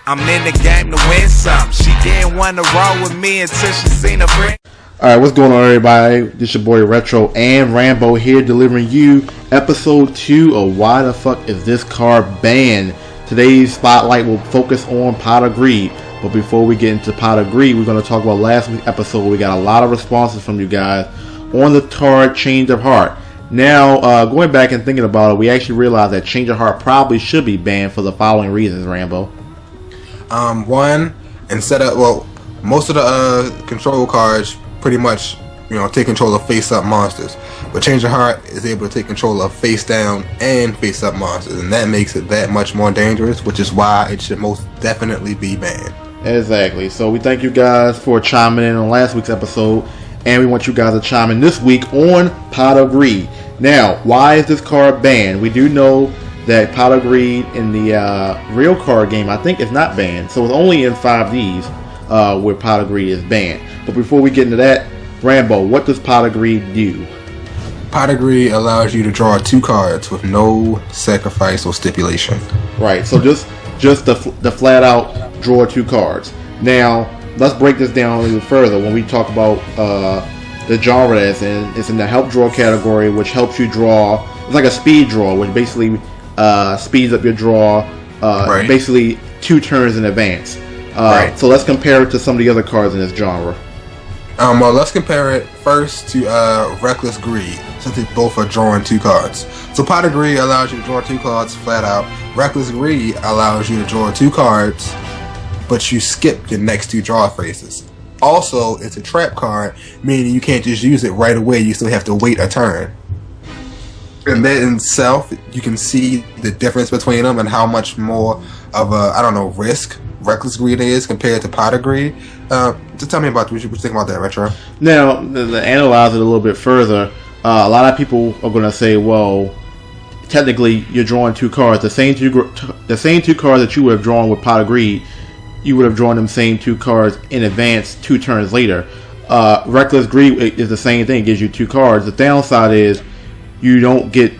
I'm in the game to win some. She didn't want to roll with me until she seen a friend. Alright, what's going on, everybody? This your boy Retro and Rambo here, delivering you episode 2 of Why the Fuck Is This Card Banned? Today's spotlight will focus on Pot of Greed. But before we get into Pot of Greed, we're going to talk about last week's episode. We got a lot of responses from you guys on the card Change of Heart. Now, going back and thinking about it, we actually realized that Change of Heart probably should be banned for the following reasons, Rambo. One, most of the control cards pretty much, take control of face-up monsters. But Change of Heart is able to take control of face-down and face-up monsters, and that makes it that much more dangerous, which is why it should most definitely be banned. Exactly. So we thank you guys for chiming in on last week's episode, and we want you guys to chime in this week on Pot of Greed. Now, why is this card banned? We do know that Pot of Greed in the real card game, I think, is not banned. So it's only in 5Ds where Pot of Greed is banned. But before we get into that, Rambo, what does Pot of Greed do? Pot of Greed allows you to draw 2 cards with no sacrifice or stipulation. Right, so just the flat out draw 2 cards. Now, let's break this down a little further. When we talk about the genre that's in, it's in the help draw category, which helps you draw. It's like a speed draw, which basically speeds up your draw, right. Basically 2 turns in advance. Right. So let's compare it to some of the other cards in this genre. Well, let's compare it first to Reckless Greed, since they both are drawing 2 cards. So Pot of Greed allows you to draw 2 cards flat out. Reckless Greed allows you to draw 2 cards, but you skip your next 2 draw phases. Also, it's a trap card, meaning you can't just use it right away. You still have to wait a turn. And that in itself, you can see the difference between them and how much more of a, risk Reckless Greed is compared to Pot of Greed. Just tell me about what you think about that, Retro. Now, to analyze it a little bit further, a lot of people are going to say, well, technically you're drawing 2 cards. The same two cards that you would have drawn with Pot of Greed, you would have drawn them same 2 cards in advance 2 turns later. Reckless Greed is the same thing. It gives you 2 cards. The downside is you don't get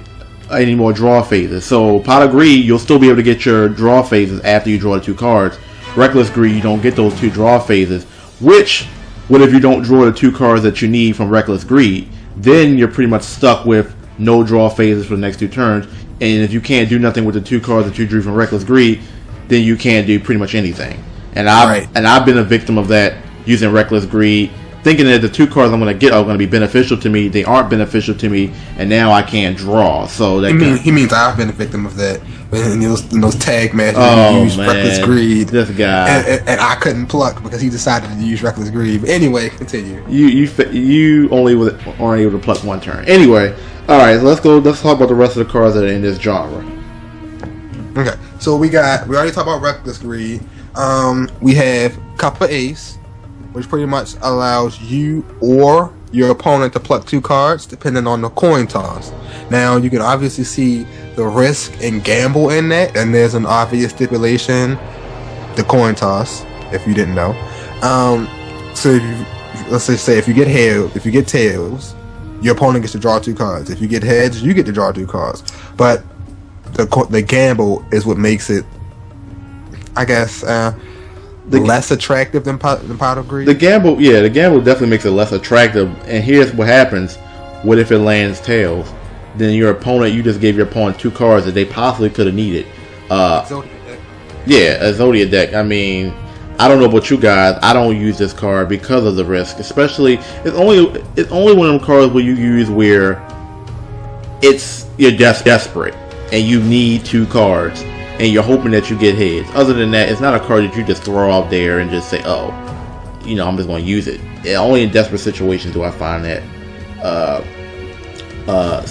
any more draw phases. So Pot of Greed, you'll still be able to get your draw phases after you draw the 2 cards. Reckless Greed, you don't get those 2 draw phases. Which, what if you don't draw the 2 cards that you need from Reckless Greed? Then you're pretty much stuck with no draw phases for the next 2 turns. And if you can't do nothing with the 2 cards that you drew from Reckless Greed, then you can't do pretty much anything. And I've been a victim of that using Reckless Greed, thinking that the 2 cards I'm going to get are going to be beneficial to me. They aren't beneficial to me, and now I can't draw. So that he means I've been a victim of that. In those tag matches, you use Reckless Greed. This guy, and I couldn't pluck because he decided to use Reckless Greed. But anyway, continue. You only aren't able to pluck 1 turn. Anyway, all right. Let's talk about the rest of the cards that are in this genre. Okay, so we already talked about Reckless Greed. We have Cup of Ace, which pretty much allows you or your opponent to pluck 2 cards depending on the coin toss. Now, you can obviously see the risk and gamble in that, and there's an obvious stipulation, the coin toss, if you didn't know. So let's just say if you get tails, your opponent gets to draw 2 cards. If you get heads, you get to draw 2 cards. But the gamble is what makes it, I guess, less attractive than Pot of Greed. The gamble definitely makes it less attractive. And here's what happens: what if it lands tails? Then your opponent, you just gave your opponent 2 cards that they possibly could have needed. Yeah, a Zodiac deck. I mean, I don't know about you guys. I don't use this card because of the risk. Especially, it's only one of them cards where you use where you're just desperate and you need 2 cards. And you're hoping that you get heads. Other than that, it's not a card that you just throw out there and just say, oh, I'm just going to use it. Only in desperate situations do I find that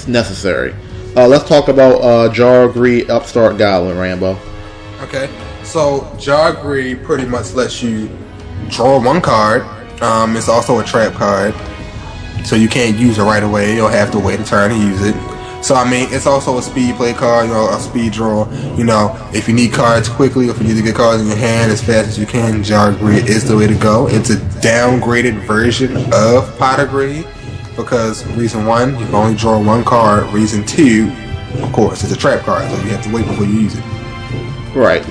necessary. Let's talk about Jar of Greed, Upstart Goblin, Rambo. Okay, so Jar of Greed pretty much lets you draw 1 card. It's also a trap card, so you can't use it right away. You'll have to wait a turn to use it. So, I mean, it's also a speed play card, a speed draw. If you need cards quickly, or if you need to get cards in your hand as fast as you can, Jar of Greed is the way to go. It's a downgraded version of Pot of Greed, because reason 1, you can only draw 1 card. Reason 2, of course, it's a trap card, so you have to wait before you use it. Right.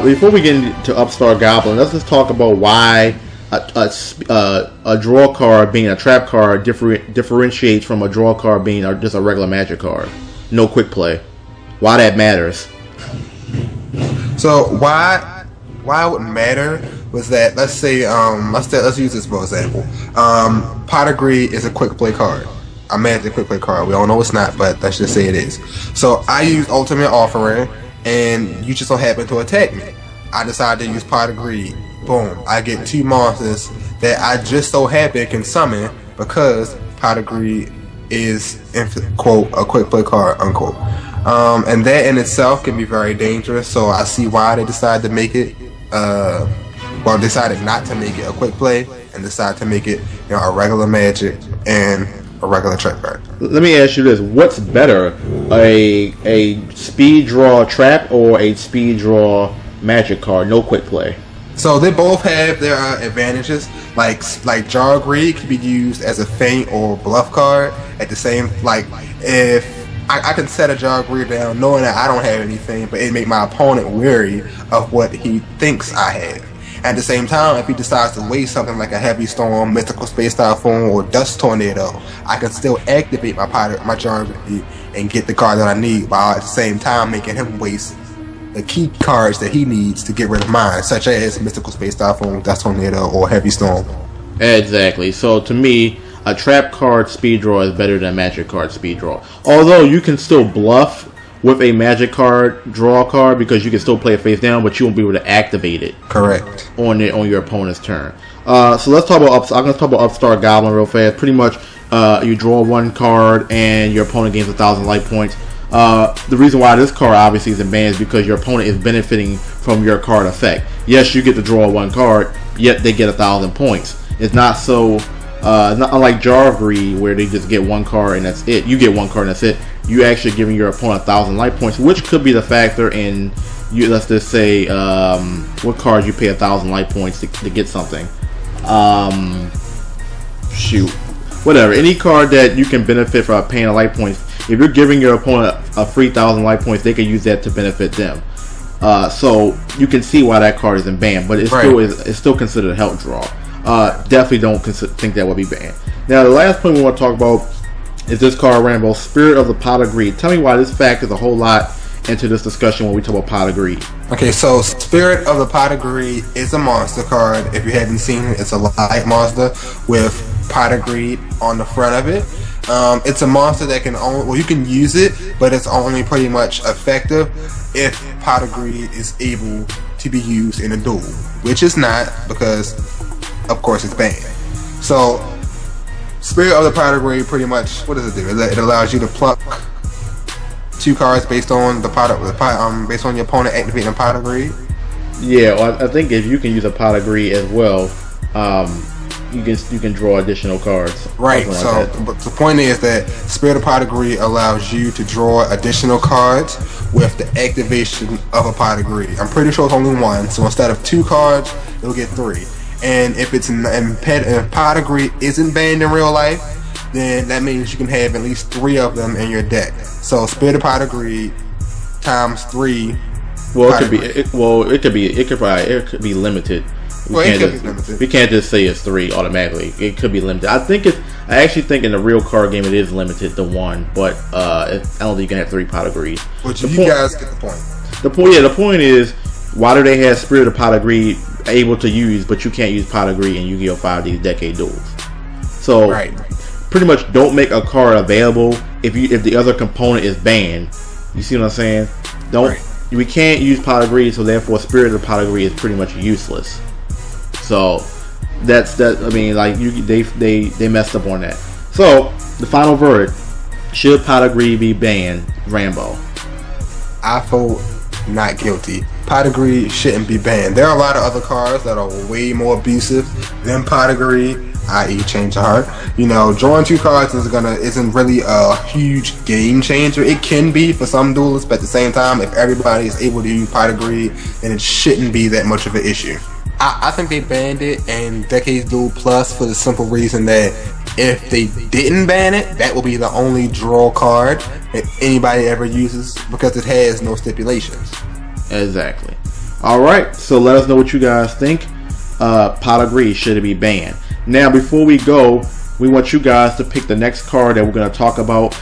Before we get into Upstart Goblin, let's just talk about why a draw card being a trap card differentiates from a draw card being just a regular Magic card. No quick play. Why that matters. So why it would matter was that, let's say, let's use this for example. Pot of Greed is a quick play card. A Magic quick play card. We all know it's not, but let's just say it is. So I use Ultimate Offering, and you just so happen to attack me. I decide to use Pot of Greed. Boom. I get 2 monsters that I just so happen can summon because Pot of Greed is, quote, a quick play card, unquote. And that in itself can be very dangerous, so I see why they decided to make it, decided not to make it a quick play and decided to make it, a regular Magic and a regular trap card. Let me ask you this: what's better, a speed draw trap or a speed draw Magic card? No quick play. So they both have their advantages. Like Jar Greed can be used as a feint or bluff card. At the same, if I can set a Jar Greed down knowing that I don't have anything, but it make my opponent wary of what he thinks I have. At the same time, if he decides to waste something like a Heavy Storm, Mythical Space Typhoon, or Dust Tornado, I can still activate my Jar Greed and get the card that I need, while at the same time making him waste the key cards that he needs to get rid of mine, such as Mystical Space Typhoon, Dust Tornado, or Heavy Storm. Exactly. So to me, a trap card speed draw is better than a Magic card speed draw. Although you can still bluff with a Magic card draw card because you can still play it face down, but you won't be able to activate it. Correct. On your opponent's turn. So let's talk about I'm going to talk about Upstart Goblin real fast. Pretty much, you draw 1 card and your opponent gains 1,000 life points. The reason why this card obviously isn't banned is because your opponent is benefiting from your card effect. Yes, you get to draw 1 card, yet they get 1,000 points. It's not so, not unlike Jar Greed where they just get 1 card and that's it. You get 1 card and that's it. You actually giving your opponent 1,000 life points, which could be the factor in you. Let's just say what cards you pay 1,000 life points to get something. Whatever. Any card that you can benefit from paying a life points. If you're giving your opponent a free 1,000 life points, they can use that to benefit them. So you can see why that card isn't banned, but it's still considered a help draw. Definitely don't think that would be banned. Now, the last point we want to talk about is this card, Rambo, Spirit of the Pot of Greed. Tell me why this factors a whole lot into this discussion when we talk about Pot of Greed. Okay, so Spirit of the Pot of Greed is a monster card. If you haven't seen it, it's a light monster with Pot of Greed on the front of it. It's a monster that can only, you can use it, but it's only pretty much effective if Pot of Greed is able to be used in a duel, which is not, because of course it's banned. So Spirit of the Pot of Greed pretty much, what does it do? It allows you to pluck 2 cards based on based on your opponent activating a Pot of Greed. Yeah, well, I think if you can use a Pot of Greed as well, you can draw additional cards. Right. So the point is that Spirit of Pot of Greed allows you to draw additional cards with the activation of a Pot of Greed. I'm pretty sure it's only 1. So instead of 2 cards, you'll get 3. And if if Pot of Greed isn't banned in real life, then that means you can have at least 3 of them in your deck. So Spirit of Pot of Greed times 3. Well, it could be limited. We can't just say it's 3 automatically. It could be limited. I actually think in the real card game it is limited to 1, but I don't think you can have 3 Pot of Greed. But guys get the point. The point is, why do they have Spirit of Pot of Greed able to use, but you can't use Pot of Greed in Yu-Gi-Oh! 5D's Decade Duels? So pretty much don't make a card available if the other component is banned. You see what I'm saying? We can't use Pot of Greed, so therefore Spirit of Pot of Greed is pretty much useless. So that's that. I mean, like they messed up on that. So the final verdict: should Pot of Greed be banned? Rambo. I vote not guilty. Pot of Greed shouldn't be banned. There are a lot of other cards that are way more abusive than Pot of Greed, i.e. Change of Heart. Drawing 2 cards isn't really a huge game changer. It can be for some duelists, but at the same time, if everybody is able to use Pot of Greed, then it shouldn't be that much of an issue. I think they banned it in Decades Duel Plus for the simple reason that if they didn't ban it, that will be the only draw card that anybody ever uses because it has no stipulations. Exactly. Alright, so let us know what you guys think. Pot agrees, should it be banned? Now, before we go, we want you guys to pick the next card that we're going to talk about.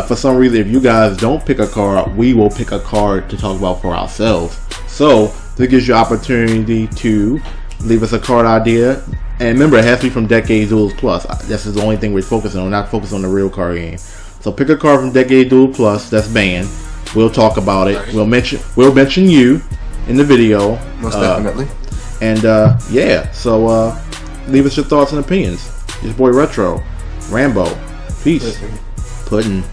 For some reason, if you guys don't pick a card, we will pick a card to talk about for ourselves. So, this gives you opportunity to leave us a card idea. And remember, it has to be from Decade Duels Plus. This is the only thing we're focusing on, not focusing on the real card game. So pick a card from Decade Duels Plus that's banned. We'll talk about it. We'll mention you in the video. Most definitely. And yeah, so leave us your thoughts and opinions. Your boy Retro, Rambo, peace, pudding.